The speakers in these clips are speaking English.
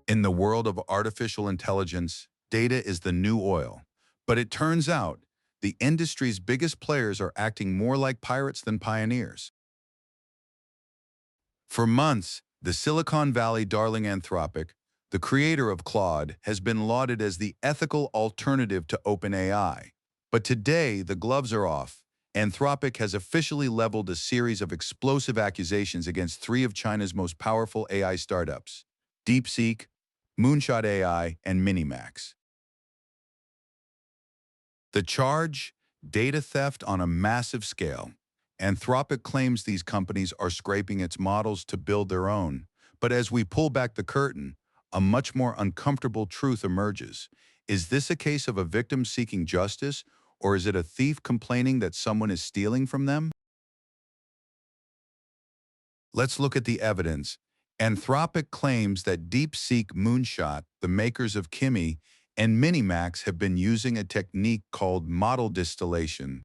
In the world of artificial intelligence, data is the new oil. But it turns out, the industry's biggest players are acting more like pirates than pioneers. For months, the Silicon Valley darling Anthropic, the creator of Claude, has been lauded as the ethical alternative to OpenAI. But today, the gloves are off. Anthropic has officially leveled a series of explosive accusations against three of China's most powerful AI startups: DeepSeek, Moonshot AI, and MiniMax. The charge? Data theft on a massive scale. Anthropic claims these companies are scraping its models to build their own. But as we pull back the curtain, a much more uncomfortable truth emerges. Is this a case of a victim seeking justice, or is it a thief complaining that someone is stealing from them? Let's look at the evidence. Anthropic claims that DeepSeek Moonshot, the makers of Kimi, and MiniMax have been using a technique called model distillation.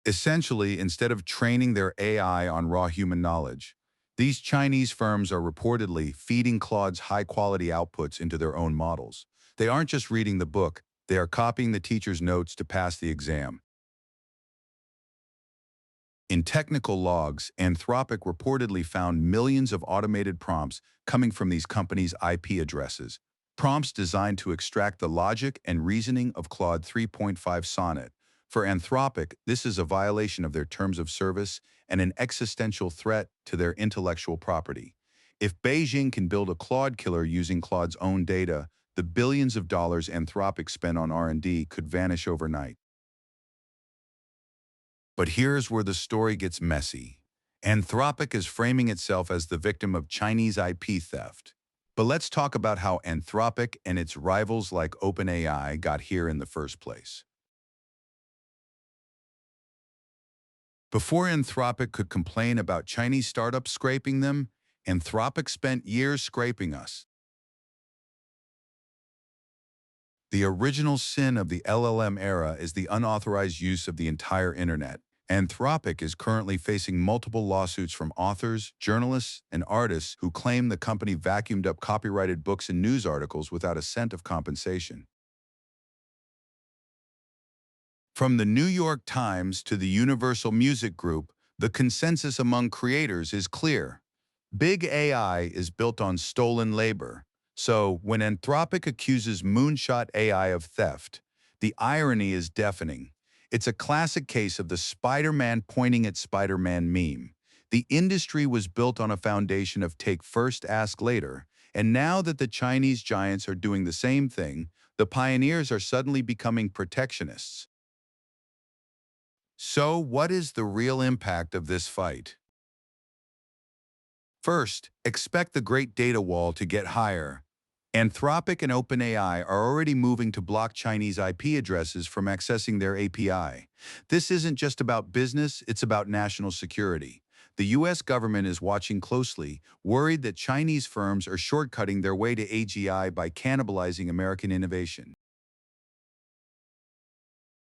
Essentially, instead of training their AI on raw human knowledge, these Chinese firms are reportedly feeding Claude's high-quality outputs into their own models. They aren't just reading the book, they are copying the teacher's notes to pass the exam. In technical logs, Anthropic reportedly found millions of automated prompts coming from these companies' IP addresses, prompts designed to extract the logic and reasoning of Claude 3.5 Sonnet. For Anthropic, this is a violation of their terms of service and an existential threat to their intellectual property. If Beijing can build a Claude killer using Claude's own data, the billions of dollars Anthropic spent on R&D could vanish overnight. But here's where the story gets messy. Anthropic is framing itself as the victim of Chinese IP theft. But let's talk about how Anthropic and its rivals like OpenAI got here in the first place. Before Anthropic could complain about Chinese startups scraping them, Anthropic spent years scraping us. The original sin of the LLM era is the unauthorized use of the entire internet. Anthropic is currently facing multiple lawsuits from authors, journalists, and artists who claim the company vacuumed up copyrighted books and news articles without a cent of compensation. From the New York Times to the Universal Music Group, the consensus among creators is clear. Big AI is built on stolen labor. So, when Anthropic accuses Moonshot AI of theft, the irony is deafening. It's a classic case of the Spider-Man pointing at Spider-Man meme. The industry was built on a foundation of take first, ask later, and now that the Chinese giants are doing the same thing, the pioneers are suddenly becoming protectionists. So, what is the real impact of this fight? First, expect the Great Data Wall to get higher. Anthropic and OpenAI are already moving to block Chinese IP addresses from accessing their API. This isn't just about business, it's about national security. The US government is watching closely, worried that Chinese firms are shortcutting their way to AGI by cannibalizing American innovation.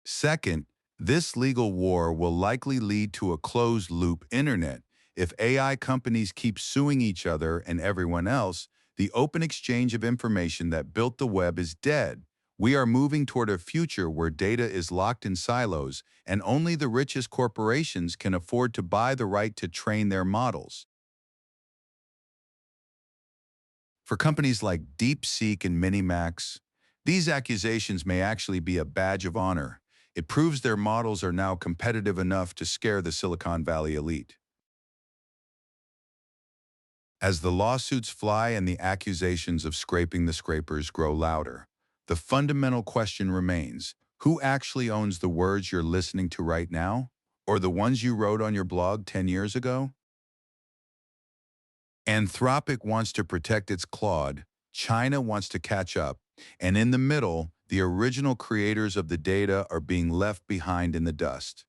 Second, this legal war will likely lead to a closed-loop internet. If AI companies keep suing each other and everyone else, the open exchange of information that built the web is dead. We are moving toward a future where data is locked in silos and only the richest corporations can afford to buy the right to train their models. For companies like DeepSeek and MiniMax, these accusations may actually be a badge of honor. It proves their models are now competitive enough to scare the Silicon Valley elite. As the lawsuits fly and the accusations of scraping the scrapers grow louder, the fundamental question remains: who actually owns the words you're listening to right now? Or the ones you wrote on your blog 10 years ago? Anthropic wants to protect its Claude, China wants to catch up, and in the middle, the original creators of the data are being left behind in the dust.